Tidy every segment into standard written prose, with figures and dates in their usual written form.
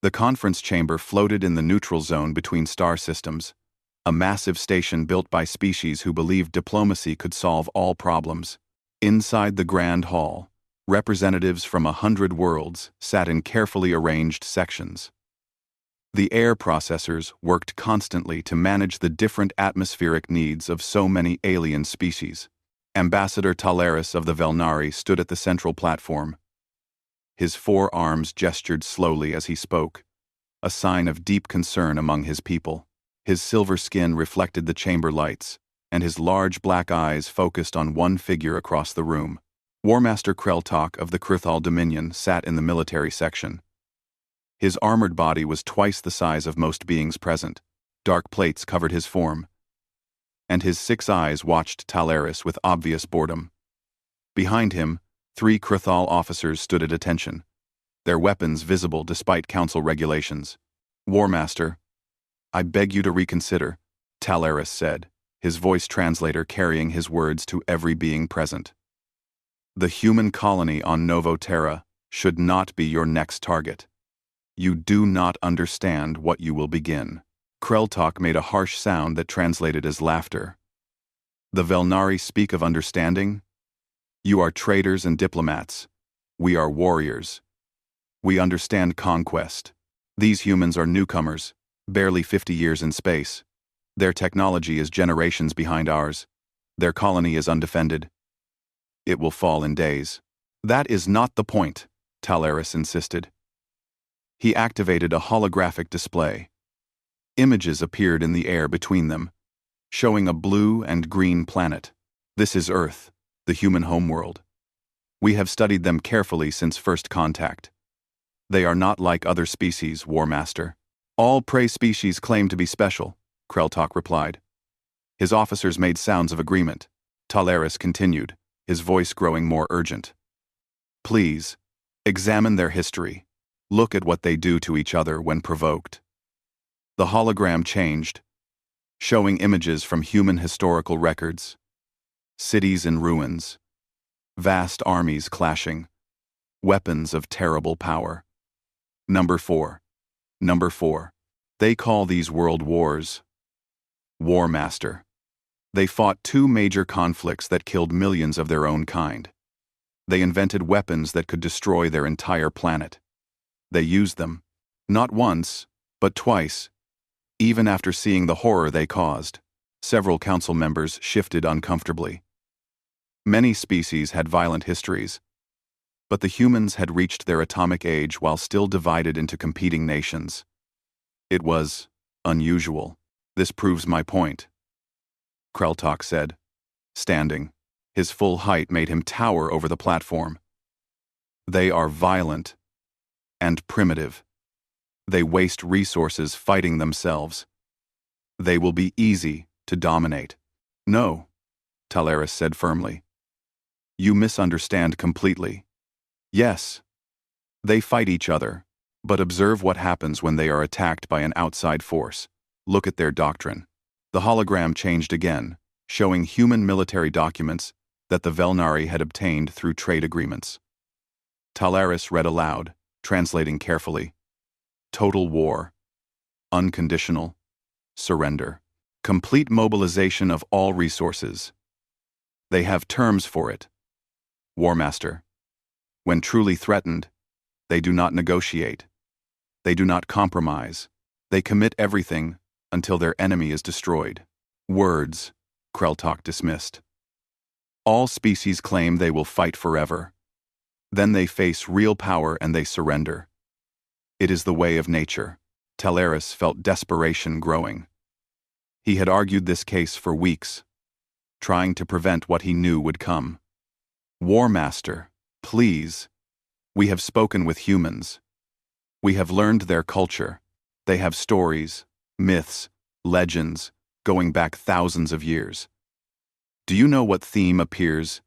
The conference chamber floated in the neutral zone between star systems, a massive station built by species who believed diplomacy could solve all problems. Inside the grand hall, representatives from 100 worlds sat in carefully arranged sections. The air processors worked constantly to manage the different atmospheric needs of so many alien species. Ambassador Talaris of the Velnari stood at the central platform. His forearms gestured slowly as he spoke, a sign of deep concern among his people. His silver skin reflected the chamber lights, and his large black eyes focused on one figure across the room. Warmaster Kreltok of the Krithal Dominion sat in the military section. His armored body was twice the size of most beings present. Dark plates covered his form, and his 6 eyes watched Talaris with obvious boredom. Behind him, 3 Krithal officers stood at attention, their weapons visible despite council regulations. "Warmaster, I beg you to reconsider," Talaris said, his voice translator carrying his words to every being present. "The human colony on Novo Terra should not be your next target. You do not understand what you will begin." Kreltok made a harsh sound that translated as laughter. "The Velnari speak of understanding? You are traders and diplomats. We are warriors. We understand conquest. These humans are newcomers, barely 50 years in space. Their technology is generations behind ours. Their colony is undefended. It will fall in days." "That is not the point," Talaris insisted. He activated a holographic display. Images appeared in the air between them, showing a blue and green planet. "This is Earth, the human homeworld. We have studied them carefully since first contact. They are not like other species, Warmaster." "All prey species claim to be special," Kreltok replied. His officers made sounds of agreement. Talaris continued, his voice growing more urgent. "Please, examine their history. Look at what they do to each other when provoked." The hologram changed, showing images from human historical records. Cities in ruins, vast armies clashing, weapons of terrible power. Number 4. Number 4. They call these world wars. Warmaster. They fought 2 major conflicts that killed millions of their own kind. They invented weapons that could destroy their entire planet. They used them, not once, but twice. Even after seeing the horror they caused, several council members shifted uncomfortably. Many species had violent histories, but the humans had reached their atomic age while still divided into competing nations. It was unusual. "This proves my point," Kreltok said, standing. His full height made him tower over the platform. "They are violent and primitive. They waste resources fighting themselves. They will be easy to dominate." "No," Talaris said firmly. "You misunderstand completely. Yes, they fight each other, but observe what happens when they are attacked by an outside force. Look at their doctrine." The hologram changed again, showing human military documents that the Velnari had obtained through trade agreements. Talaris read aloud, translating carefully. "Total war. Unconditional. Surrender. Complete mobilization of all resources. They have terms for it. Warmaster. When truly threatened, they do not negotiate. They do not compromise. They commit everything until their enemy is destroyed." "Words," Kreltok dismissed. "All species claim they will fight forever. Then they face real power and they surrender. It is the way of nature." Talaris felt desperation growing. He had argued this case for weeks, trying to prevent what he knew would come. "Warmaster, please. We have spoken with humans. We have learned their culture. They have stories, myths, legends, going back thousands of years. Do you know what theme appears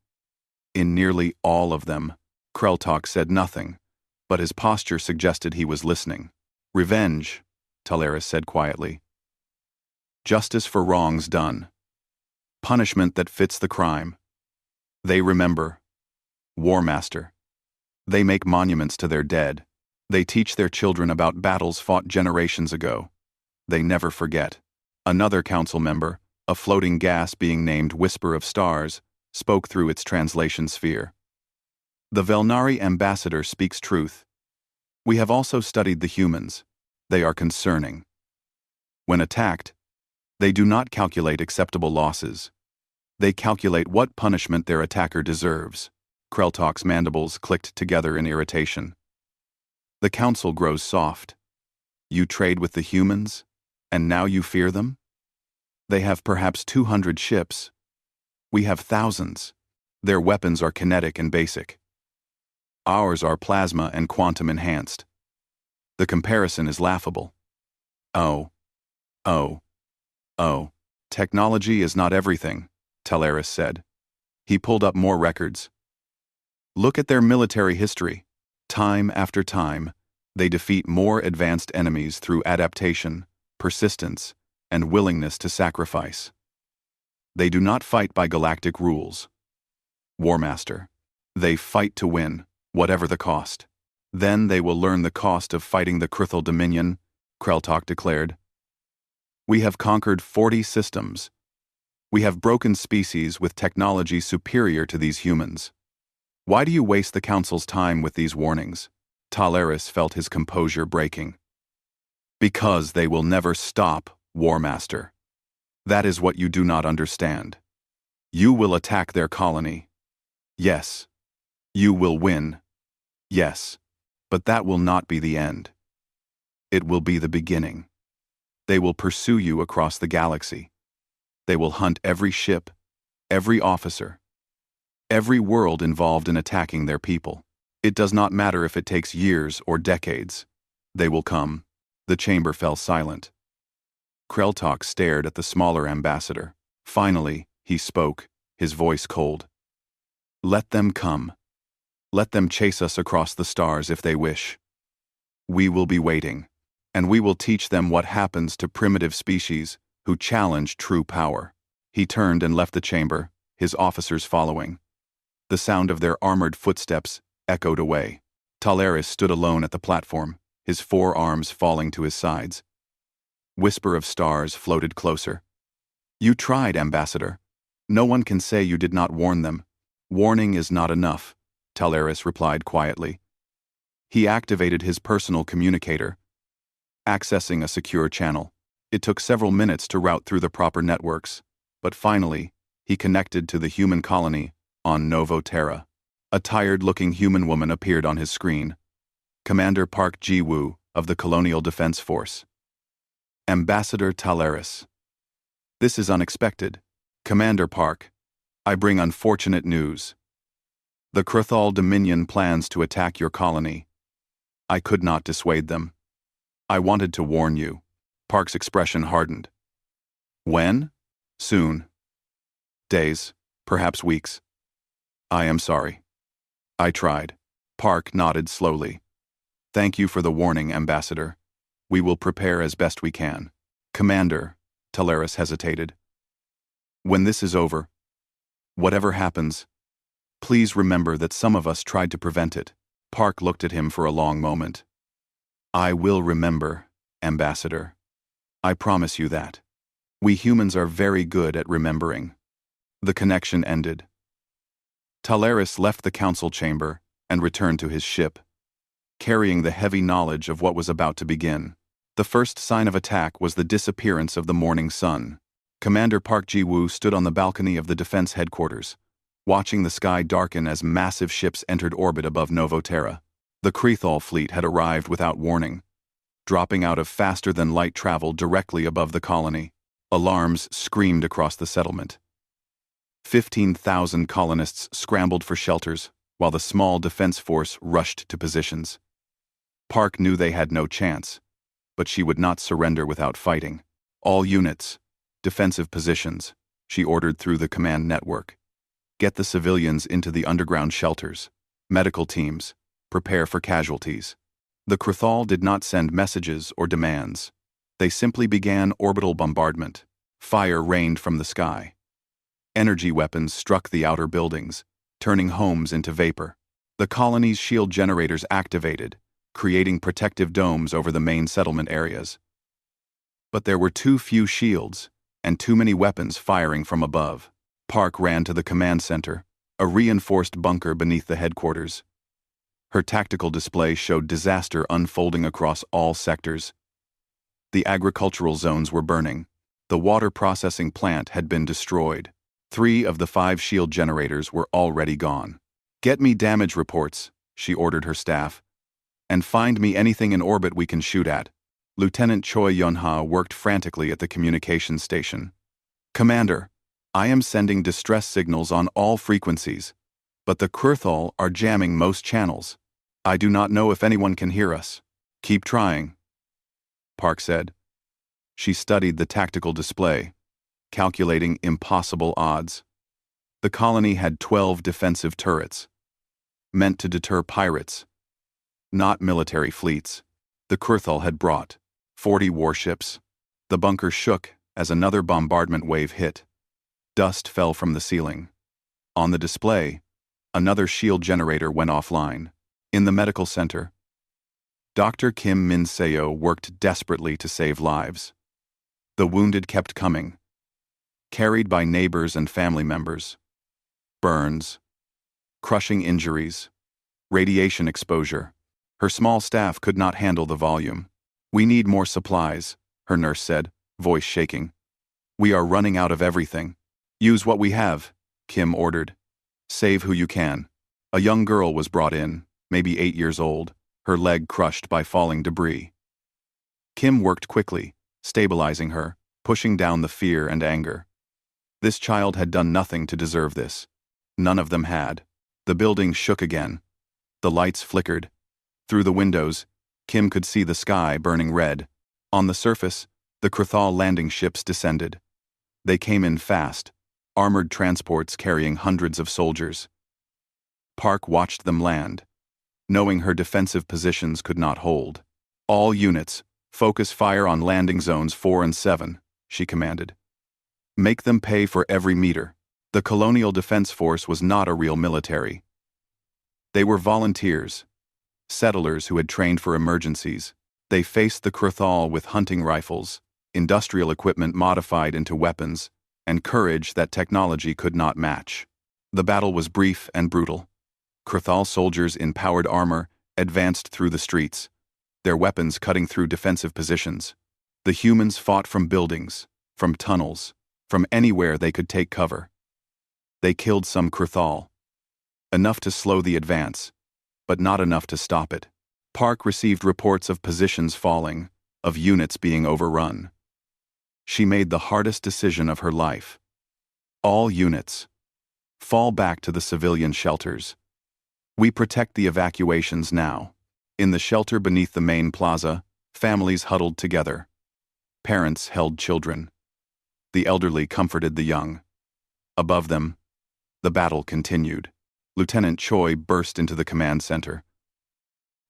in nearly all of them?" Kreltok said nothing, but his posture suggested he was listening. "Revenge," Talaris said quietly. "Justice for wrongs done. Punishment that fits the crime. They remember. Warmaster. They make monuments to their dead. They teach their children about battles fought generations ago. They never forget. Another council member, a floating gas being named Whisper of Stars, spoke through its translation sphere. The Velnari ambassador speaks truth. We have also studied the humans. They are concerning. When attacked, they do not calculate acceptable losses. They calculate what punishment their attacker deserves. Kreltok's mandibles clicked together in irritation. The council grows soft. You trade with the humans, and now you fear them? They have perhaps 200 ships. We have thousands. Their weapons are kinetic and basic. Ours are plasma and quantum enhanced. The comparison is laughable. Oh. Technology is not everything, Talaris said. He pulled up more records. Look at their military history. Time after time, they defeat more advanced enemies through adaptation, persistence, and willingness to sacrifice. They do not fight by galactic rules. Warmaster. They fight to win, whatever the cost. Then they will learn the cost of fighting the Krithal Dominion, Kreltok declared. We have conquered 40 systems. We have broken species with technology superior to these humans. Why do you waste the Council's time with these warnings? Talaris felt his composure breaking. Because they will never stop, Warmaster. That is what you do not understand. You will attack their colony. Yes. You will win. Yes. But that will not be the end. It will be the beginning. They will pursue you across the galaxy. They will hunt every ship, every officer, every world involved in attacking their people. It does not matter if it takes years or decades. They will come. The chamber fell silent. Kreltok stared at the smaller ambassador. Finally, he spoke, his voice cold. Let them come. Let them chase us across the stars if they wish. We will be waiting, and we will teach them what happens to primitive species who challenge true power. He turned and left the chamber, his officers following. The sound of their armored footsteps echoed away. Talaris stood alone at the platform, his forearms falling to his sides. Whisper of Stars floated closer. You tried, Ambassador. No one can say you did not warn them. Warning is not enough, Talaris replied quietly. He activated his personal communicator, accessing a secure channel. It took several minutes to route through the proper networks, but finally, he connected to the human colony on Novo Terra. A tired-looking human woman appeared on his screen. Commander Park Ji-woo of the Colonial Defense Force. Ambassador Talaris. This is unexpected. Commander Park, I bring unfortunate news. The Krithal Dominion plans to attack your colony. I could not dissuade them. I wanted to warn you. Park's expression hardened. When? Soon. Days, perhaps weeks. I am sorry. I tried. Park nodded slowly. Thank you for the warning, Ambassador. We will prepare as best we can. Commander, Talaris hesitated. When this is over, whatever happens, please remember that some of us tried to prevent it. Park looked at him for a long moment. I will remember, Ambassador. I promise you that. We humans are very good at remembering. The connection ended. Talaris left the council chamber and returned to his ship, carrying the heavy knowledge of what was about to begin. The first sign of attack was the disappearance of the morning sun. Commander Park Ji-woo stood on the balcony of the defense headquarters, watching the sky darken as massive ships entered orbit above Novo Terra. The Krithal fleet had arrived without warning, dropping out of faster-than-light travel directly above the colony. Alarms screamed across the settlement. 15,000 colonists scrambled for shelters, while the small defense force rushed to positions. Park knew they had no chance, but she would not surrender without fighting. All units, defensive positions, she ordered through the command network. Get the civilians into the underground shelters. Medical teams, prepare for casualties. The Krithal did not send messages or demands. They simply began orbital bombardment. Fire rained from the sky. Energy weapons struck the outer buildings, turning homes into vapor. The colony's shield generators activated, creating protective domes over the main settlement areas. But there were too few shields, and too many weapons firing from above. Park ran to the command center, a reinforced bunker beneath the headquarters. Her tactical display showed disaster unfolding across all sectors. The agricultural zones were burning. The water processing plant had been destroyed. 3 of the 5 shield generators were already gone. "Get me damage reports," she ordered her staff, "and find me anything in orbit we can shoot at." Lieutenant Choi Yunha worked frantically at the communications station. "Commander, I am sending distress signals on all frequencies, but the Kurthal are jamming most channels. I do not know if anyone can hear us." "Keep trying," Park said. She studied the tactical display, calculating impossible odds. The colony had 12 defensive turrets, meant to deter pirates, not military fleets. The Kurthal had brought 40 warships. The bunker shook as another bombardment wave hit. Dust fell from the ceiling. On the display, another shield generator went offline. In the medical center, Dr. Kim Min Seo worked desperately to save lives. The wounded kept coming, carried by neighbors and family members. Burns, crushing injuries, radiation exposure. Her small staff could not handle the volume. "We need more supplies," her nurse said, voice shaking. "We are running out of everything." "Use what we have," Kim ordered. "Save who you can." A young girl was brought in, maybe 8 years old, her leg crushed by falling debris. Kim worked quickly, stabilizing her, pushing down the fear and anger. This child had done nothing to deserve this. None of them had. The building shook again. The lights flickered. Through the windows, Kim could see the sky burning red. On the surface, the Kurthal landing ships descended. They came in fast, armored transports carrying hundreds of soldiers. Park watched them land, knowing her defensive positions could not hold. "All units, focus fire on landing zones 4 and 7, she commanded. "Make them pay for every meter." The Colonial Defense Force was not a real military. They were volunteers, settlers who had trained for emergencies. They faced the Kurthal with hunting rifles, industrial equipment modified into weapons, and courage that technology could not match. The battle was brief and brutal. Kurthal soldiers in powered armor advanced through the streets, their weapons cutting through defensive positions. The humans fought from buildings, from tunnels, from anywhere they could take cover. They killed some Kurthal, enough to slow the advance, but not enough to stop it. Park received reports of positions falling, of units being overrun. She made the hardest decision of her life. All units, fall back to the civilian shelters. We protect the evacuations now. In the shelter beneath the main plaza, families huddled together. Parents held children. The elderly comforted the young. Above them, the battle continued. Lieutenant Choi burst into the command center.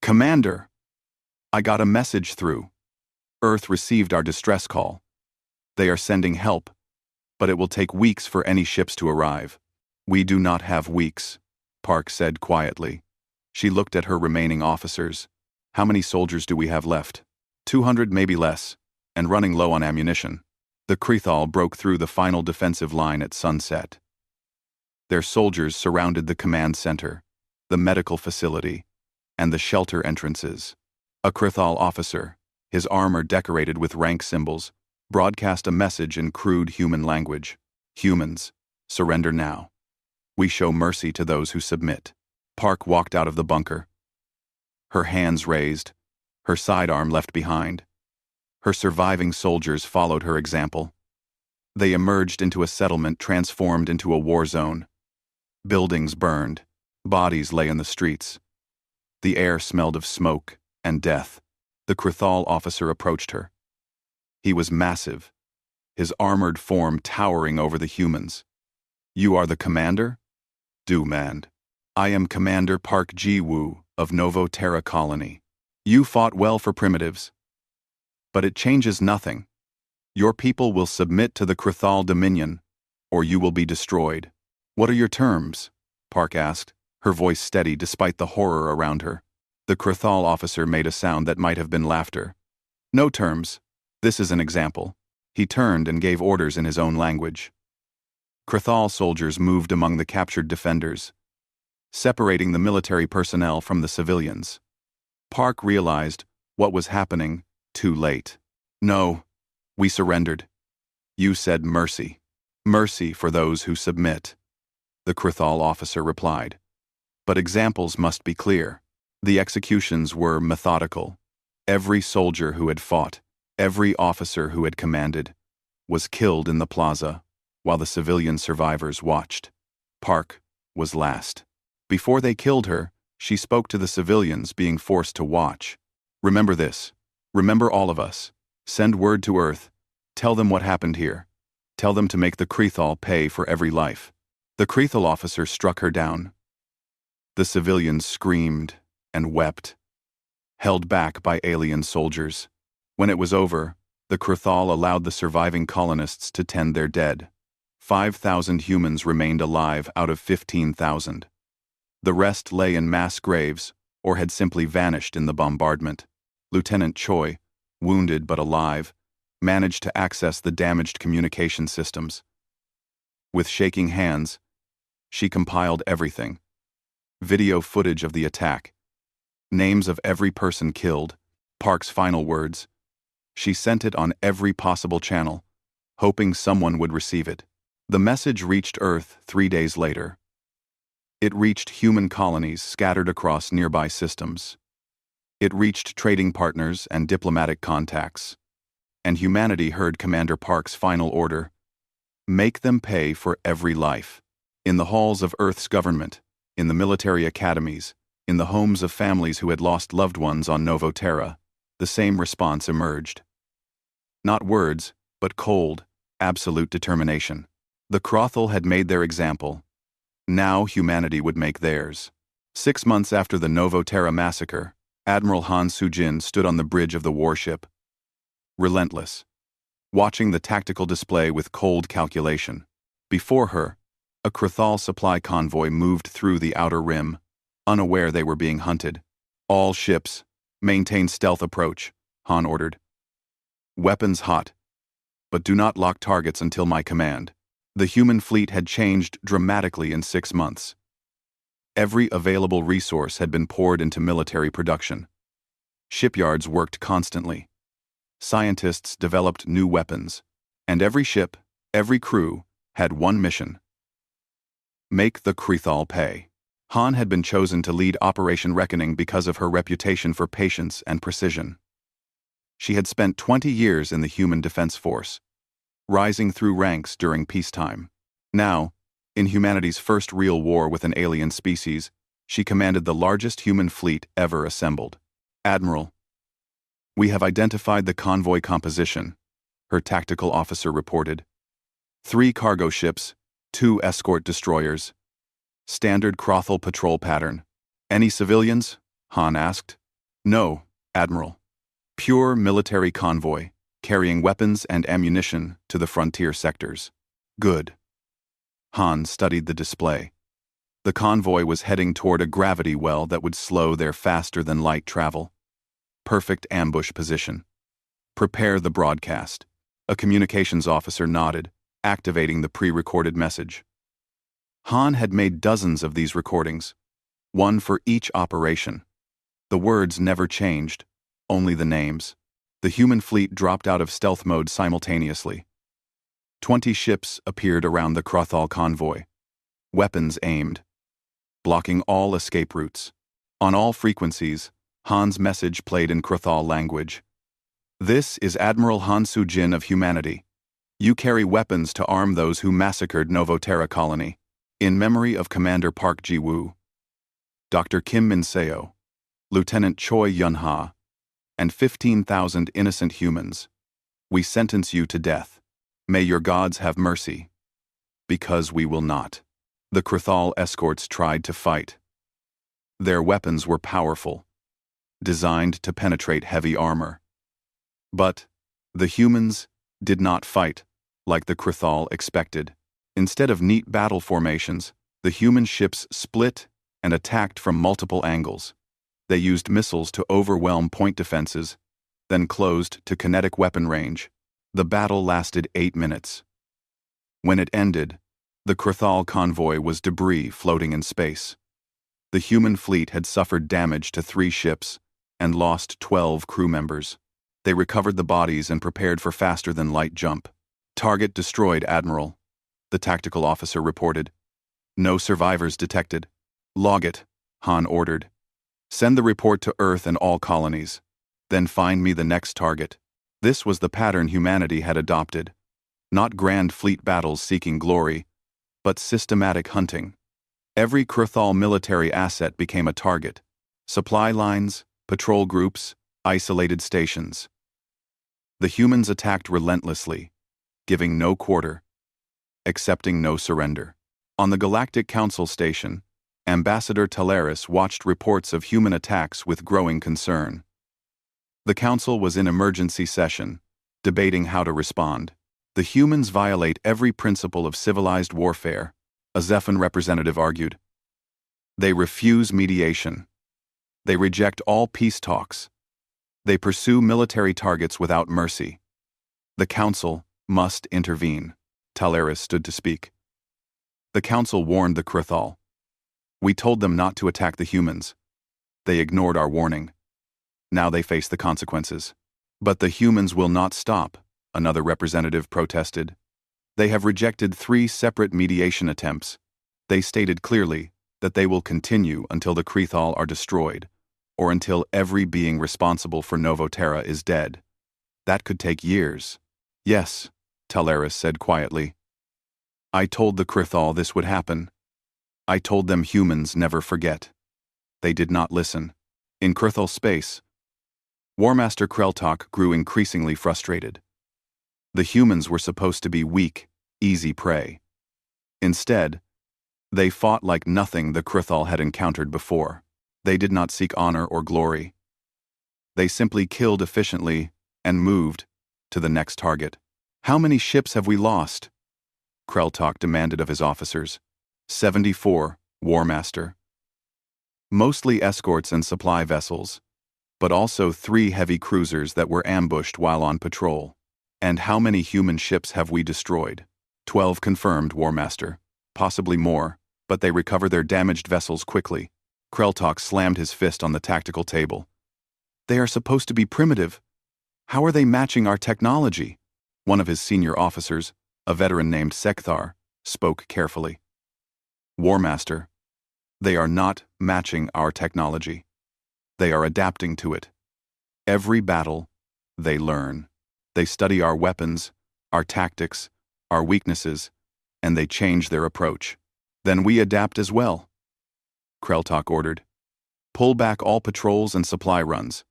"Commander, I got a message through. Earth received our distress call. They are sending help, but it will take weeks for any ships to arrive." "We do not have weeks," Park said quietly. She looked at her remaining officers. "How many soldiers do we have left?" 200, maybe less, and running low on ammunition. The Kurthal broke through the final defensive line at sunset. Their soldiers surrounded the command center, the medical facility, and the shelter entrances. A Kurthal officer, his armor decorated with rank symbols, broadcast a message in crude human language. "Humans, surrender now. We show mercy to those who submit." Park walked out of the bunker, her hands raised, her sidearm left behind. Her surviving soldiers followed her example. They emerged into a settlement transformed into a war zone. Buildings burned, bodies lay in the streets. The air smelled of smoke and death. The Kurthal officer approached her. He was massive, his armored form towering over the humans. "You are the commander?" Du manned. "I am Commander Park Ji-woo of Novo Terra Colony. You fought well for primitives. But it changes nothing. Your people will submit to the Kurthal Dominion, or you will be destroyed." "What are your terms?" Park asked, her voice steady despite the horror around her. The Krathal officer made a sound that might have been laughter. No terms. This is an example. He turned and gave orders in his own language. Krathal soldiers moved among the captured defenders, separating the military personnel from the civilians. Park realized what was happening too late. No, we surrendered. You said mercy. Mercy for those who submit, the Krathal officer replied. But examples must be clear. The executions were methodical. Every soldier who had fought, every officer who had commanded, was killed in the plaza, while the civilian survivors watched. Park was last. Before they killed her, she spoke to the civilians being forced to watch. Remember this. Remember all of us. Send word to Earth. Tell them what happened here. Tell them to make the Krathal pay for every life. The Krathal officer struck her down. The civilians screamed and wept, held back by alien soldiers. When it was over, the Krathal allowed the surviving colonists to tend their dead. 5,000 humans remained alive out of 15,000. The rest lay in mass graves or had simply vanished in the bombardment. Lieutenant Choi, wounded but alive, managed to access the damaged communication systems. With shaking hands, she compiled everything. Video footage of the attack, names of every person killed, Park's final words. She sent it on every possible channel, hoping someone would receive it. The message reached Earth 3 days later. It reached human colonies scattered across nearby systems. It reached trading partners and diplomatic contacts. And humanity heard Commander Park's final order: make them pay for every life. In the halls of Earth's government, in the military academies, in the homes of families who had lost loved ones on Novo Terra, the same response emerged. Not words, but cold, absolute determination. The Krathal had made their example. Now humanity would make theirs. 6 months after the Novo Terra massacre, Admiral Han Soo-jin stood on the bridge of the warship, relentless, watching the tactical display with cold calculation. Before her, a Krathal supply convoy moved through the outer rim, unaware they were being hunted. All ships, maintain stealth approach, Han ordered. Weapons hot, but do not lock targets until my command. The human fleet had changed dramatically in 6 months. Every available resource had been poured into military production. Shipyards worked constantly. Scientists developed new weapons, and every ship, every crew, had one mission: make the Krathal pay. Han had been chosen to lead Operation Reckoning because of her reputation for patience and precision. She had spent 20 years in the Human Defense Force, rising through ranks during peacetime. Now, in humanity's first real war with an alien species, she commanded the largest human fleet ever assembled. Admiral, we have identified the convoy composition, her tactical officer reported. 3 cargo ships, 2 escort destroyers. Standard Krathal patrol pattern. Any civilians? Han asked. No, Admiral. Pure military convoy, carrying weapons and ammunition to the frontier sectors. Good. Han studied the display. The convoy was heading toward a gravity well that would slow their faster-than-light travel. Perfect ambush position. Prepare the broadcast. A communications officer nodded, activating the pre-recorded message. Han had made dozens of these recordings, one for each operation. The words never changed, only the names. The human fleet dropped out of stealth mode simultaneously. 20 ships appeared around the Krathal convoy, weapons aimed, blocking all escape routes. On all frequencies, Han's message played in Krathal language. This is Admiral Han Soo-jin of humanity. You carry weapons to arm those who massacred Novo Terra colony. In memory of Commander Park Ji-woo, Dr. Kim Min-seo, Lieutenant Choi Yun-ha, and 15,000 innocent humans, we sentence you to death. May your gods have mercy. Because we will not. The Krathal escorts tried to fight. Their weapons were powerful, designed to penetrate heavy armor. But the humans did not fight like the Krathal expected. Instead of neat battle formations, the human ships split and attacked from multiple angles. They used missiles to overwhelm point defenses, then closed to kinetic weapon range. The battle lasted 8 minutes. When it ended, the Krathal convoy was debris floating in space. The human fleet had suffered damage to 3 ships and lost 12 crew members. They recovered the bodies and prepared for faster-than-light jump. "Target destroyed, Admiral," the tactical officer reported. "No survivors detected." "Log it," Han ordered. "Send the report to Earth and all colonies. Then find me the next target." This was the pattern humanity had adopted. Not grand fleet battles seeking glory, but systematic hunting. Every Krathal military asset became a target. Supply lines, patrol groups, isolated stations. The humans attacked relentlessly, giving no quarter, accepting no surrender. On the Galactic Council station, Ambassador Talaris watched reports of human attacks with growing concern. The Council was in emergency session, debating how to respond. "The humans violate every principle of civilized warfare," a Zephan representative argued. "They refuse mediation. They reject all peace talks. They pursue military targets without mercy. The Council must intervene." Talaris stood to speak. The Council warned the Krathal. "We told them not to attack the humans. They ignored our warning. Now they face the consequences." "But the humans will not stop," another representative protested. "They have rejected 3 separate mediation attempts. They stated clearly that they will continue until the Krathal are destroyed, or until every being responsible for Novoterra is dead. That could take years." "Yes," Talaris said quietly. "I told the Krathal this would happen. I told them humans never forget. They did not listen." In Krathal space, Warmaster Kreltok grew increasingly frustrated. The humans were supposed to be weak, easy prey. Instead, they fought like nothing the Krathal had encountered before. They did not seek honor or glory. They simply killed efficiently and moved to the next target. "How many ships have we lost?" Kreltok demanded of his officers. 74, Warmaster. Mostly escorts and supply vessels, but also 3 heavy cruisers that were ambushed while on patrol. "And how many human ships have we destroyed?" 12 confirmed, Warmaster. Possibly more, but they recover their damaged vessels quickly. Kreltok slammed his fist on the tactical table. "They are supposed to be primitive. How are they matching our technology?" One of his senior officers, a veteran named Sekthar, spoke carefully. "Warmaster, they are not matching our technology. They are adapting to it. Every battle, they learn. They study our weapons, our tactics, our weaknesses, and they change their approach. Then we adapt as well." Kreltok ordered. "Pull back all patrols and supply runs.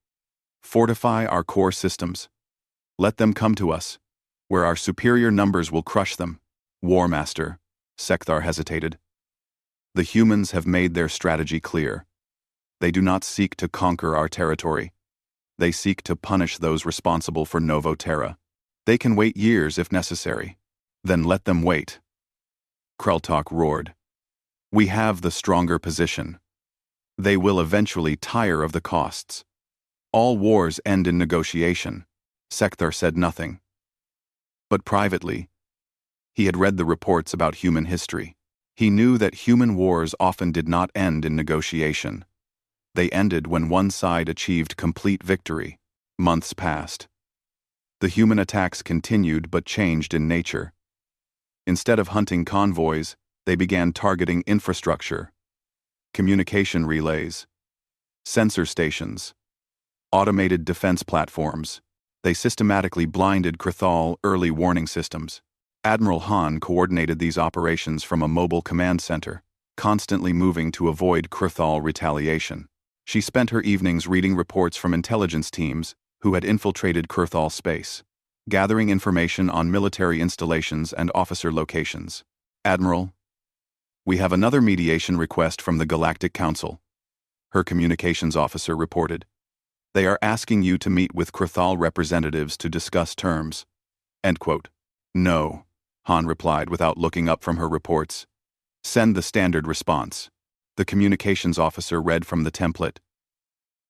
Fortify our core systems. Let them come to us, where our superior numbers will crush them." "Warmaster," Sekthar hesitated. "The humans have made their strategy clear. They do not seek to conquer our territory. They seek to punish those responsible for Novoterra. They can wait years if necessary. Then let them wait." Kreltok roared. "We have the stronger position. They will eventually tire of the costs. All wars end in negotiation." Sekthar said nothing. But privately, he had read the reports about human history. He knew that human wars often did not end in negotiation. They ended when one side achieved complete victory. Months passed. The human attacks continued but changed in nature. Instead of hunting convoys, they began targeting infrastructure, communication relays, sensor stations, automated defense platforms. They systematically blinded Krathal early warning systems. Admiral Han coordinated these operations from a mobile command center, constantly moving to avoid Krathal retaliation. She spent her evenings reading reports from intelligence teams who had infiltrated Krathal space, gathering information on military installations and officer locations. "Admiral, we have another mediation request from the Galactic Council," her communications officer reported. "They are asking you to meet with Krathal representatives to discuss terms." End quote. "No," Han replied without looking up from her reports. "Send the standard response." The communications officer read from the template.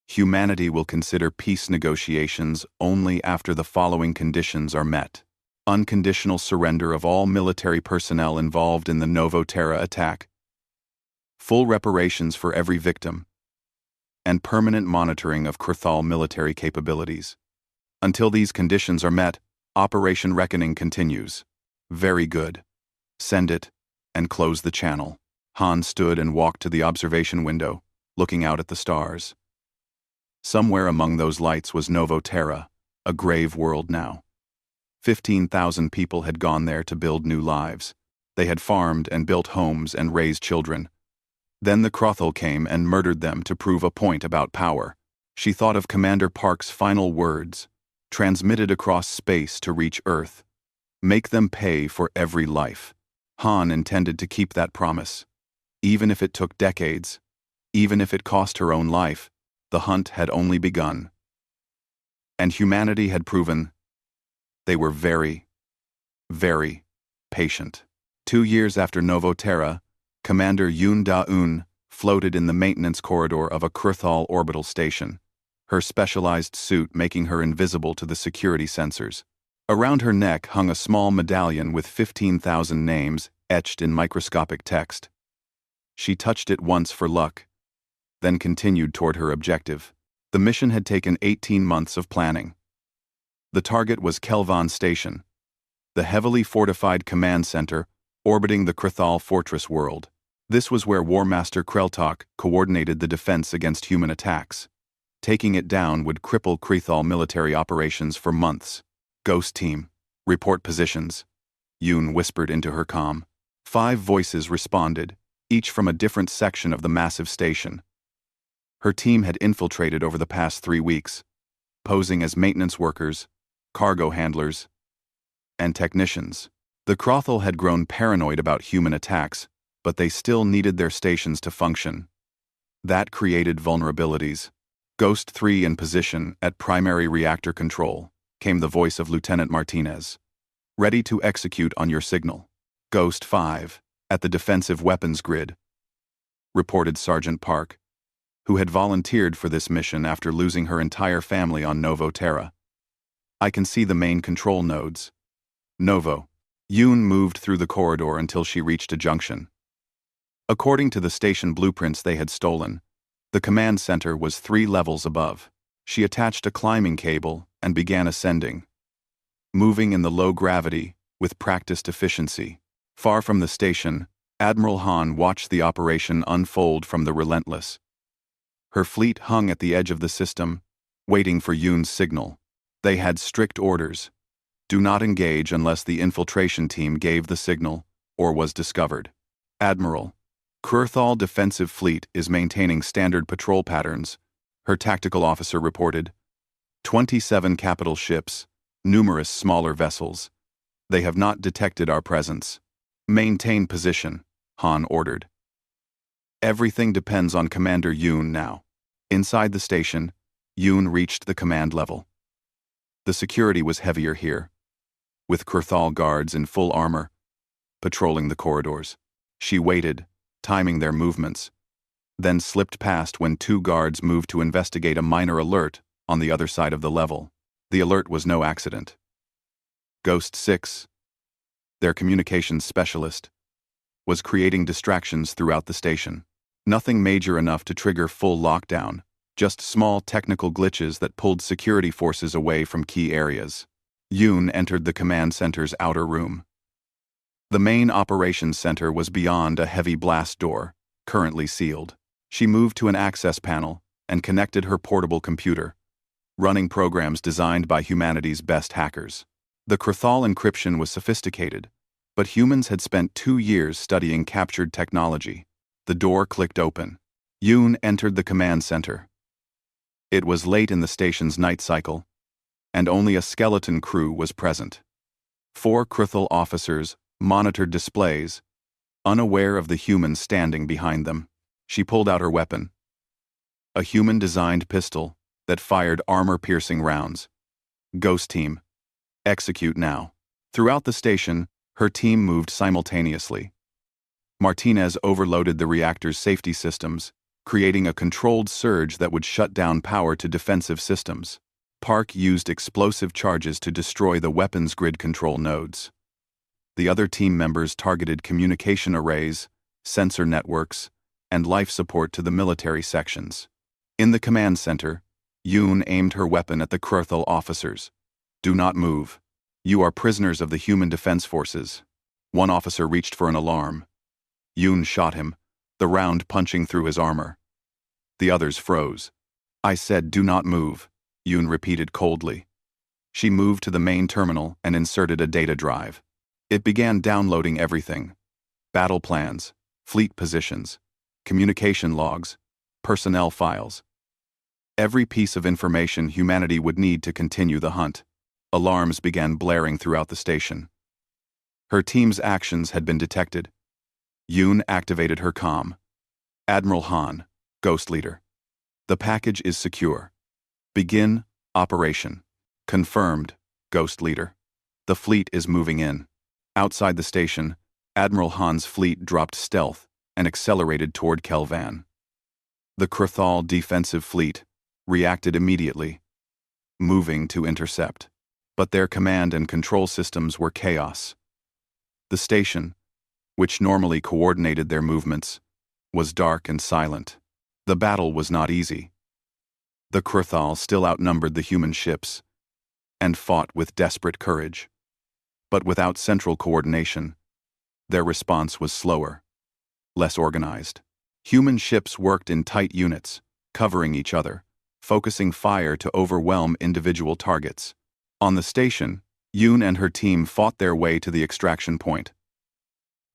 Humanity will consider peace negotiations only after the following conditions are met. Unconditional surrender of all military personnel involved in the Novoterra attack, full reparations for every victim, and permanent monitoring of Kurthal military capabilities. Until these conditions are met, Operation Reckoning continues. Very good. Send it, and close the channel. Han stood and walked to the observation window, looking out at the stars. Somewhere among those lights was Novoterra, a grave world now. 15,000 people had gone there to build new lives. They had farmed and built homes and raised children. Then the Krothal came and murdered them to prove a point about power. She thought of Commander Park's final words, transmitted across space to reach Earth. Make them pay for every life. Han intended to keep that promise. Even if it took decades, even if it cost her own life, the hunt had only begun. And humanity had proven they were very, very patient. 2 years after Novoterra, Commander Yoon Da-eun floated in the maintenance corridor of a Kurthal orbital station, her specialized suit making her invisible to the security sensors. Around her neck hung a small medallion with 15,000 names etched in microscopic text. She touched it once for luck, then continued toward her objective. The mission had taken 18 months of planning. The target was Kelvan Station, the heavily fortified command center orbiting the Kurthal fortress world. This was where War Master Kreltok coordinated the defense against human attacks. Taking it down would cripple Krethal military operations for months. Ghost team, report positions, Yoon whispered into her comm. 5 voices responded, each from a different section of the massive station. Her team had infiltrated over the past 3 weeks, posing as maintenance workers, cargo handlers, and technicians. The Krothal had grown paranoid about human attacks, but they still needed their stations to function. That created vulnerabilities. Ghost 3 in position at primary reactor control, came the voice of Lieutenant Martinez. Ready to execute on your signal. Ghost 5, at the defensive weapons grid, reported Sergeant Park, who had volunteered for this mission after losing her entire family on Novoterra. I can see the main control nodes. Novo. Yoon moved through the corridor until she reached a junction. According to the station blueprints they had stolen, the command center was 3 levels above. She attached a climbing cable and began ascending, moving in the low gravity with practiced efficiency. Far from the station, Admiral Han watched the operation unfold from the Relentless. Her fleet hung at the edge of the system, waiting for Yoon's signal. They had strict orders. Do not engage unless the infiltration team gave the signal or was discovered. Admiral, Kurthal defensive fleet is maintaining standard patrol patterns, her tactical officer reported. 27 capital ships, numerous smaller vessels. They have not detected our presence. Maintain position, Han ordered. Everything depends on Commander Yoon now. Inside the station, Yoon reached the command level. The security was heavier here, with Kurthal guards in full armor, patrolling the corridors. She waited, timing their movements, then slipped past when 2 guards moved to investigate a minor alert on the other side of the level. The alert was no accident. Ghost 6, their communications specialist, was creating distractions throughout the station. Nothing major enough to trigger full lockdown, just small technical glitches that pulled security forces away from key areas. Yoon entered the command center's outer room. The main operations center was beyond a heavy blast door, currently sealed. She moved to an access panel and connected her portable computer, running programs designed by humanity's best hackers. The Kurthal encryption was sophisticated, but humans had spent 2 years studying captured technology. The door clicked open. Yoon entered the command center. It was late in the station's night cycle, and only a skeleton crew was present. 4 Kurthal officers monitored displays, unaware of the humans standing behind them. She pulled out her weapon, a human-designed pistol that fired armor-piercing rounds. Ghost team, execute now. Throughout the station, her team moved simultaneously. Martinez overloaded the reactor's safety systems, creating a controlled surge that would shut down power to defensive systems. Park used explosive charges to destroy the weapons grid control nodes. The other team members targeted communication arrays, sensor networks, and life support to the military sections. In the command center, Yoon aimed her weapon at the Krurthal officers. "Do not move. You are prisoners of the human defense forces." One officer reached for an alarm. Yoon shot him, the round punching through his armor. The others froze. "I said do not move," Yoon repeated coldly. She moved to the main terminal and inserted a data drive. It began downloading everything: battle plans, fleet positions, communication logs, personnel files. Every piece of information humanity would need to continue the hunt. Alarms began blaring throughout the station. Her team's actions had been detected. Yoon activated her comm. "Admiral Han, Ghost Leader. The package is secure. Begin operation." "Confirmed, Ghost Leader. The fleet is moving in." Outside the station, Admiral Han's fleet dropped stealth and accelerated toward Kelvan. The Krurthal defensive fleet reacted immediately, moving to intercept. But their command and control systems were chaos. The station, which normally coordinated their movements, was dark and silent. The battle was not easy. The Krurthal still outnumbered the human ships and fought with desperate courage. But without central coordination, their response was slower, less organized. Human ships worked in tight units, covering each other, focusing fire to overwhelm individual targets. On the station, Yoon and her team fought their way to the extraction point.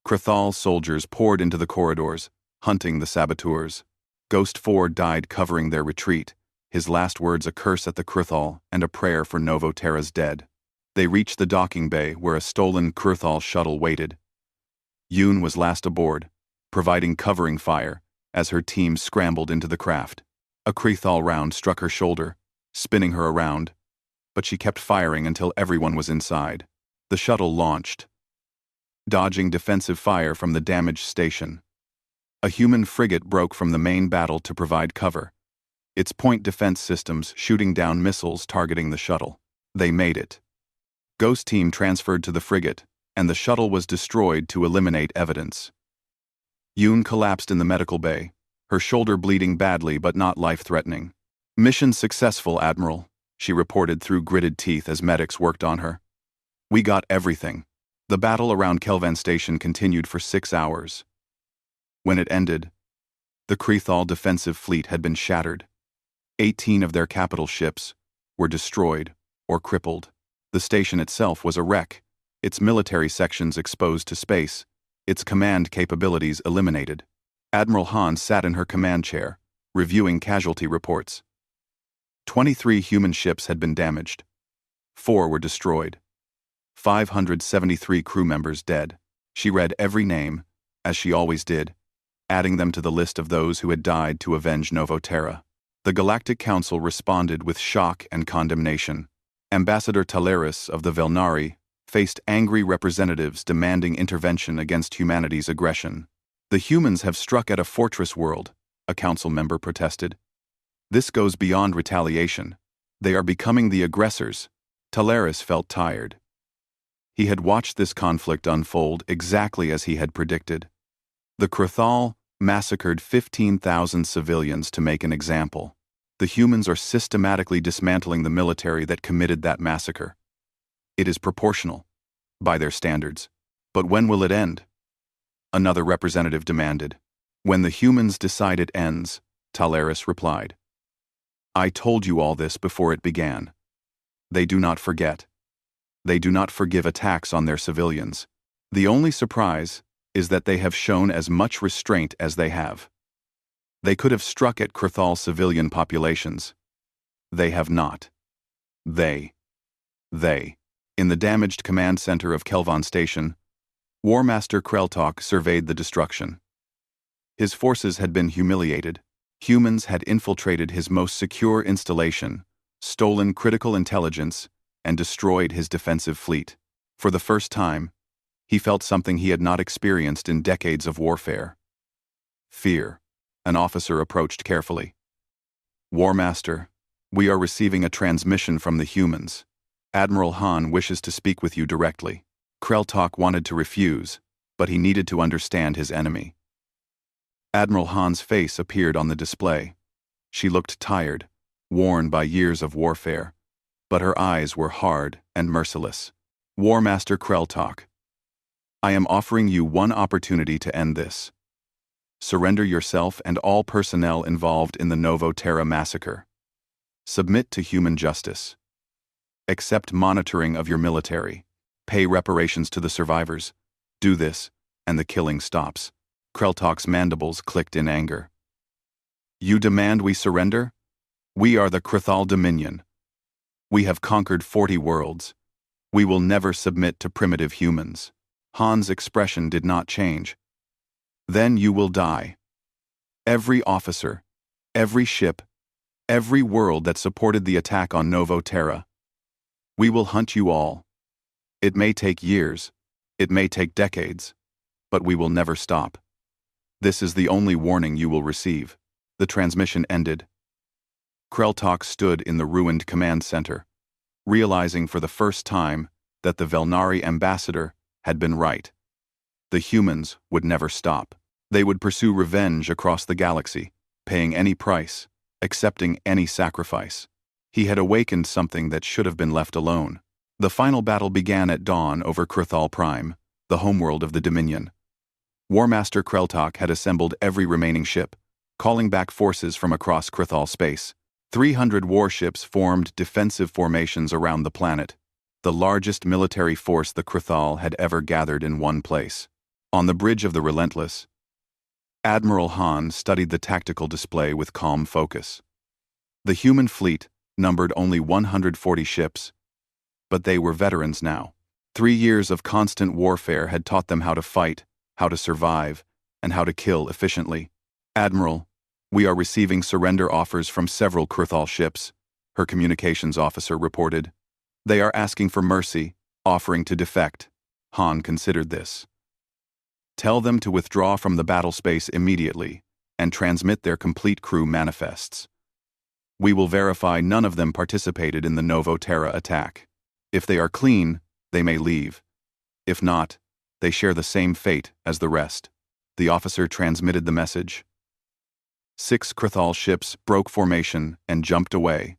Krurthal soldiers poured into the corridors, hunting the saboteurs. Ghost 4 died covering their retreat, his last words a curse at the Krurthal and a prayer for Novoterra's dead. They reached the docking bay where a stolen Krurthal shuttle waited. Yoon was last aboard, providing covering fire as her team scrambled into the craft. A Krurthal round struck her shoulder, spinning her around, but she kept firing until everyone was inside. The shuttle launched, dodging defensive fire from the damaged station. A human frigate broke from the main battle to provide cover, its point defense systems shooting down missiles targeting the shuttle. They made it. Ghost Team transferred to the frigate, and the shuttle was destroyed to eliminate evidence. Yoon collapsed in the medical bay, her shoulder bleeding badly but not life-threatening. "Mission successful, Admiral," she reported through gritted teeth as medics worked on her. "We got everything." The battle around Kelvan Station continued for 6 hours. When it ended, the Krurthal defensive fleet had been shattered. 18 of their capital ships were destroyed or crippled. The station itself was a wreck, its military sections exposed to space, its command capabilities eliminated. Admiral Han sat in her command chair, reviewing casualty reports. 23 human ships had been damaged. 4 were destroyed. 573 crew members dead. She read every name, as she always did, adding them to the list of those who had died to avenge Novoterra. The Galactic Council responded with shock and condemnation. Ambassador Talaris of the Velnari faced angry representatives demanding intervention against humanity's aggression. "The humans have struck at a fortress world," a council member protested. "This goes beyond retaliation. They are becoming the aggressors." Talaris felt tired. He had watched this conflict unfold exactly as he had predicted. The Krurthal massacred 15,000 civilians to make an example. The humans are systematically dismantling the military that committed that massacre. It is proportional, by their standards. But when will it end? Another representative demanded. "When the humans decide it ends," Talaris replied. "I told you all this before it began. They do not forget. They do not forgive attacks on their civilians. The only surprise is that they have shown as much restraint as they have. They could have struck at Krurthal civilian populations. They have not. They. In the damaged command center of Kelvan Station, War Master Kreltok surveyed the destruction. His forces had been humiliated. Humans had infiltrated his most secure installation, stolen critical intelligence, and destroyed his defensive fleet. For the first time, he felt something he had not experienced in decades of warfare. Fear. An officer approached carefully. War Master, we are receiving a transmission from the humans. Admiral Han wishes to speak with you directly. Kreltok wanted to refuse, but he needed to understand his enemy. Admiral Han's face appeared on the display. She looked tired, worn by years of warfare, but her eyes were hard and merciless. War Master Kreltok, I am offering you one opportunity to end this. Surrender yourself and all personnel involved in the Novo Terra massacre. Submit to human justice. Accept monitoring of your military. Pay reparations to the survivors. Do this, and the killing stops. Kreltok's mandibles clicked in anger. You demand we surrender? We are the Krithal Dominion. We have conquered 40 worlds. We will never submit to primitive humans. Han's expression did not change. Then you will die. Every officer, every ship, every world that supported the attack on Novo Terra. We will hunt you all. It may take years, it may take decades, but we will never stop. This is the only warning you will receive. The transmission ended. Kreltok stood in the ruined command center, realizing for the first time that the Velnari ambassador had been right. The humans would never stop. They would pursue revenge across the galaxy, paying any price, accepting any sacrifice. He had awakened something that should have been left alone. The final battle began at dawn over Krithal Prime, the homeworld of the Dominion. War Master Kreltok had assembled every remaining ship, calling back forces from across Krithal space. 300 warships formed defensive formations around the planet, the largest military force the Krithal had ever gathered in one place. On the bridge of the Relentless, Admiral Han studied the tactical display with calm focus. The human fleet numbered only 140 ships, but they were veterans now. 3 years of constant warfare had taught them how to fight, how to survive, and how to kill efficiently. Admiral, we are receiving surrender offers from several Krithal ships, her communications officer reported. They are asking for mercy, offering to defect. Han considered this. Tell them to withdraw from the battle space immediately and transmit their complete crew manifests. We will verify none of them participated in the Novo Terra attack. If they are clean, they may leave. If not, they share the same fate as the rest. The officer transmitted the message. 6 Krithal ships broke formation and jumped away,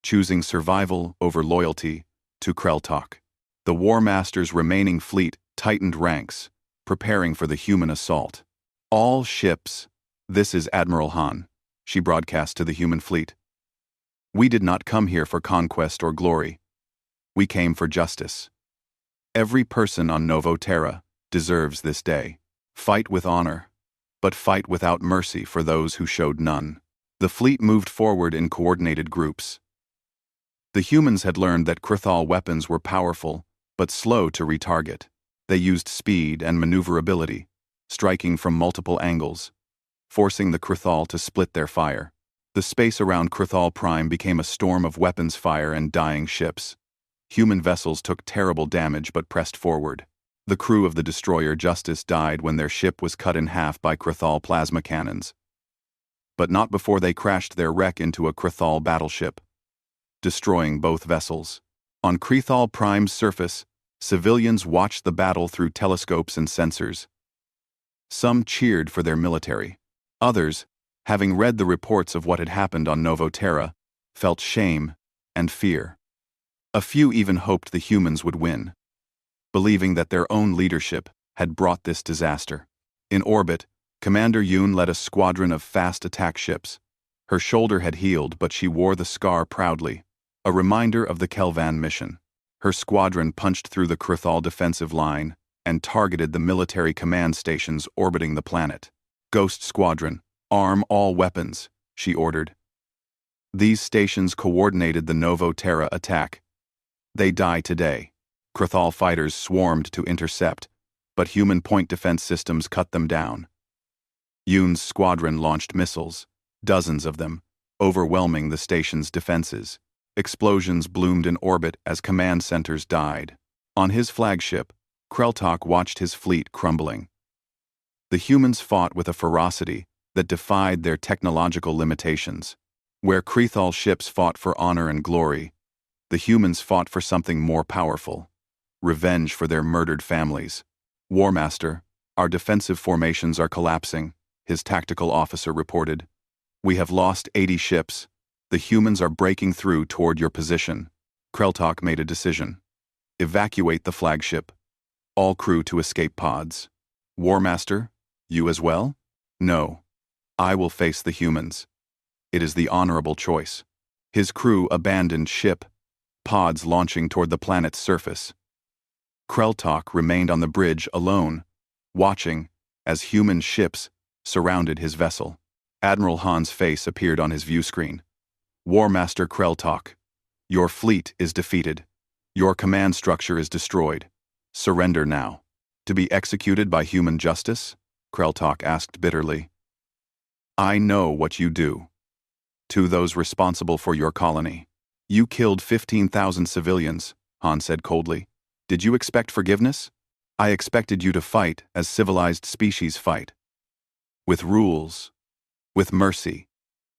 choosing survival over loyalty to Kreltok. The War Master's remaining fleet tightened ranks, preparing for the human assault. All ships, this is Admiral Han, she broadcast to the human fleet. We did not come here for conquest or glory. We came for justice. Every person on Novo Terra deserves this day. Fight with honor, but fight without mercy for those who showed none. The fleet moved forward in coordinated groups. The humans had learned that Krithal weapons were powerful, but slow to retarget. They used speed and maneuverability, striking from multiple angles, forcing the Krithal to split their fire. The space around Krithal Prime became a storm of weapons fire and dying ships. Human vessels took terrible damage but pressed forward. The crew of the destroyer Justice died when their ship was cut in half by Krithal plasma cannons. But not before they crashed their wreck into a Krithal battleship, destroying both vessels. On Krithal Prime's surface, civilians watched the battle through telescopes and sensors. Some cheered for their military. Others, having read the reports of what had happened on Novo Terra, felt shame and fear. A few even hoped the humans would win, believing that their own leadership had brought this disaster. In orbit, Commander Yoon led a squadron of fast attack ships. Her shoulder had healed, but she wore the scar proudly, a reminder of the Kelvan mission. Her squadron punched through the Krithal defensive line and targeted the military command stations orbiting the planet. Ghost Squadron, arm all weapons, she ordered. These stations coordinated the Novo Terra attack. They die today. Krithal fighters swarmed to intercept, but human point defense systems cut them down. Yoon's squadron launched missiles, dozens of them, overwhelming the station's defenses. Explosions bloomed in orbit as command centers died. On his flagship, Kreltok watched his fleet crumbling. The humans fought with a ferocity that defied their technological limitations. Where Krethal ships fought for honor and glory, the humans fought for something more powerful: revenge for their murdered families. "Warmaster, our defensive formations are collapsing," his tactical officer reported. "We have lost 80 ships. The humans are breaking through toward your position." Kreltok made a decision. "Evacuate the flagship. All crew to escape pods." "Warmaster, you as well?" "No. I will face the humans. It is the honorable choice." His crew abandoned ship, pods launching toward the planet's surface. Kreltok remained on the bridge alone, watching as human ships surrounded his vessel. Admiral Han's face appeared on his view screen. "Warmaster Kreltok, your fleet is defeated. Your command structure is destroyed. Surrender now." "To be executed by human justice?" Kreltok asked bitterly. "I know what you do. To those responsible for your colony. You killed 15,000 civilians," Han said coldly. "Did you expect forgiveness? I expected you to fight as civilized species fight. With rules, with mercy,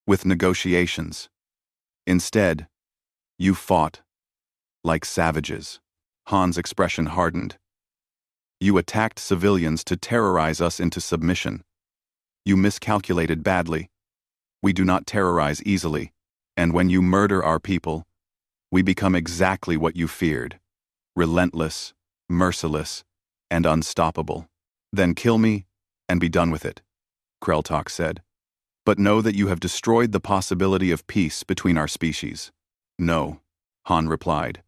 with negotiations. Instead, you fought like savages." Han's expression hardened. "You attacked civilians to terrorize us into submission. You miscalculated badly. We do not terrorize easily, and when you murder our people, we become exactly what you feared: relentless, merciless, and unstoppable." "Then kill me and be done with it," Kreltok said. "But know that you have destroyed the possibility of peace between our species." "No," Han replied.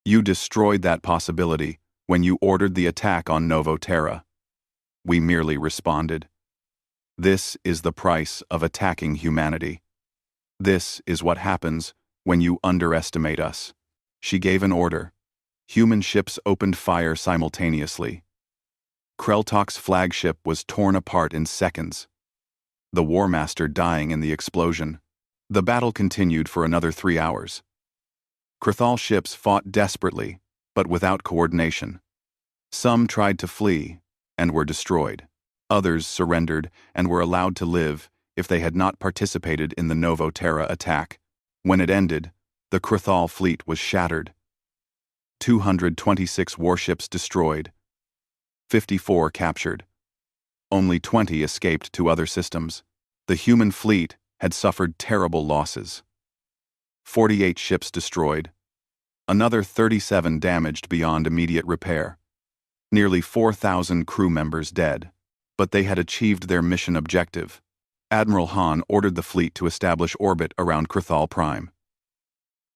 "You destroyed that possibility when you ordered the attack on Novo Terra. We merely responded. This is the price of attacking humanity. This is what happens when you underestimate us." She gave an order. Human ships opened fire simultaneously. Kreltok's flagship was torn apart in seconds, the Warmaster dying in the explosion. The battle continued for another 3 hours. Krethal ships fought desperately, but without coordination. Some tried to flee and were destroyed. Others surrendered and were allowed to live if they had not participated in the Novo Terra attack. When it ended, the Krethal fleet was shattered. 226 warships destroyed, 54 captured. Only 20 escaped to other systems. The human fleet had suffered terrible losses. 48 ships destroyed. Another 37 damaged beyond immediate repair. Nearly 4,000 crew members dead. But they had achieved their mission objective. Admiral Han ordered the fleet to establish orbit around Krethal Prime.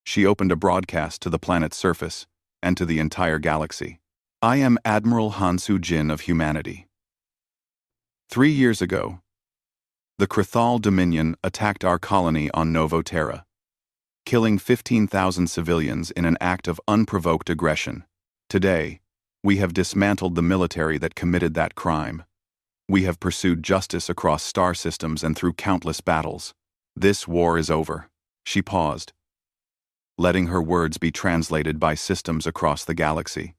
She opened a broadcast to the planet's surface and to the entire galaxy. "I am Admiral Han Soo-jin of humanity. 3 years ago, the Krethal Dominion attacked our colony on Novo Terra, killing 15,000 civilians in an act of unprovoked aggression. Today, we have dismantled the military that committed that crime. We have pursued justice across star systems and through countless battles. This war is over." She paused, letting her words be translated by systems across the galaxy.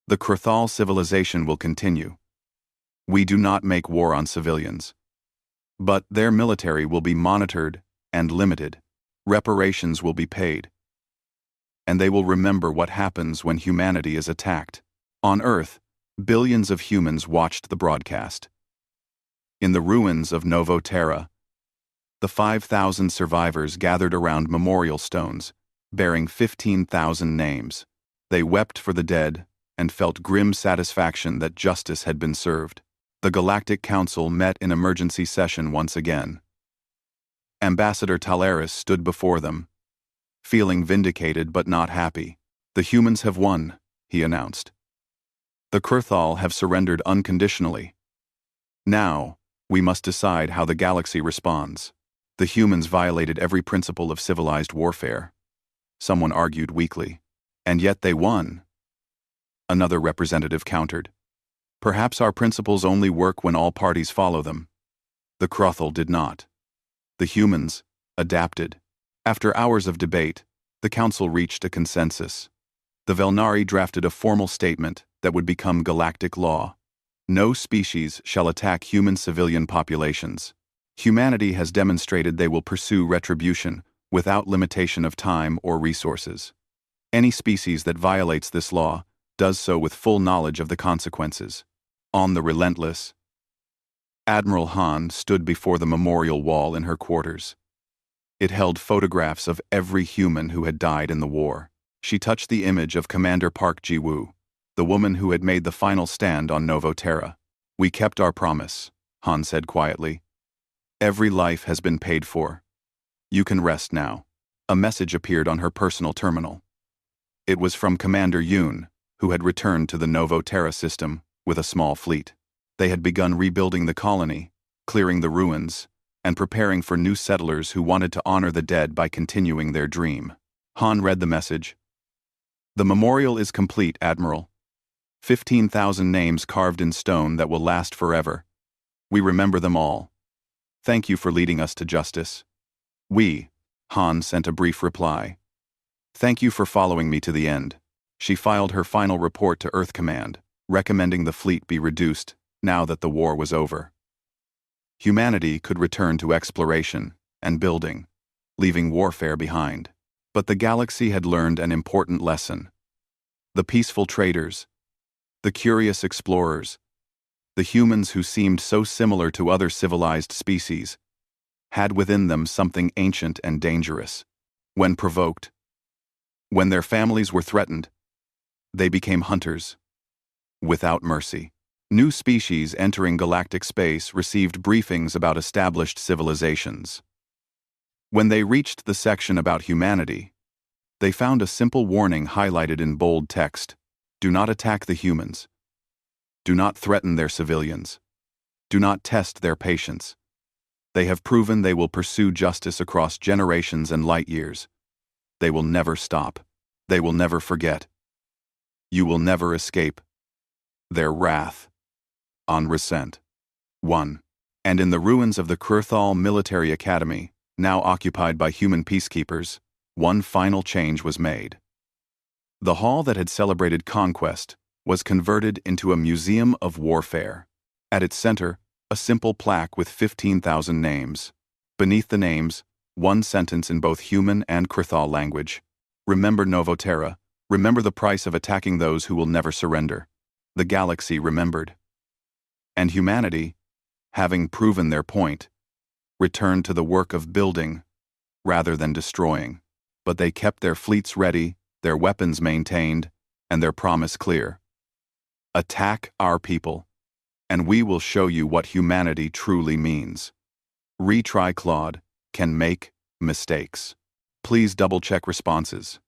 "The Krethal civilization will continue. We do not make war on civilians. But their military will be monitored and limited. Reparations will be paid. And they will remember what happens when humanity is attacked." On Earth, billions of humans watched the broadcast. In the ruins of Novo Terra, the 5,000 survivors gathered around memorial stones, bearing 15,000 names. They wept for the dead and felt grim satisfaction that justice had been served. The Galactic Council met in emergency session once again. Ambassador Talaris stood before them, feeling vindicated but not happy. "The humans have won," he announced. "The Krethal have surrendered unconditionally. Now, we must decide how the galaxy responds. The humans violated every principle of civilized warfare," someone argued weakly. "And yet they won," another representative countered. "Perhaps our principles only work when all parties follow them." The Krethal did not. The humans adapted. After hours of debate, the council reached a consensus. The Velnari drafted a formal statement that would become galactic law. No species shall attack human civilian populations. Humanity has demonstrated they will pursue retribution without limitation of time or resources. Any species that violates this law does so with full knowledge of the consequences. On the relentless, Admiral Han stood before the memorial wall in her quarters. It held photographs of every human who had died in the war. She touched the image of Commander Park Ji-woo, the woman who had made the final stand on Novo Terra. "We kept our promise," Han said quietly. "Every life has been paid for. You can rest now." A message appeared on her personal terminal. It was from Commander Yoon, who had returned to the Novo Terra system with a small fleet. They had begun rebuilding the colony, clearing the ruins, and preparing for new settlers who wanted to honor the dead by continuing their dream. Han read the message. "The memorial is complete, Admiral. 15,000 names carved in stone that will last forever. We remember them all. Thank you for leading us to justice." Han sent a brief reply. "Thank you for following me to the end." She filed her final report to Earth Command, recommending the fleet be reduced now that the war was over. Humanity could return to exploration and building, leaving warfare behind. But the galaxy had learned an important lesson. The peaceful traders, the curious explorers, the humans who seemed so similar to other civilized species, had within them something ancient and dangerous. When provoked, when their families were threatened, they became hunters, without mercy. New species entering galactic space received briefings about established civilizations. When they reached the section about humanity, they found a simple warning highlighted in bold text: "Do not attack the humans. Do not threaten their civilians. Do not test their patience. They have proven they will pursue justice across generations and light years. They will never stop. They will never forget. You will never escape their wrath." On Resent. 1. And in the ruins of the Kurthal Military Academy, now occupied by human peacekeepers, one final change was made. The hall that had celebrated conquest was converted into a museum of warfare. At its center, a simple plaque with 15,000 names. Beneath the names, one sentence in both human and Kurthal language: "Remember Novo Terra. Remember the price of attacking those who will never surrender." The galaxy remembered. And humanity, having proven their point, returned to the work of building rather than destroying. But they kept their fleets ready, their weapons maintained, and their promise clear. "Attack our people, and we will show you what humanity truly means." Retry Claude can make mistakes. Please double-check responses.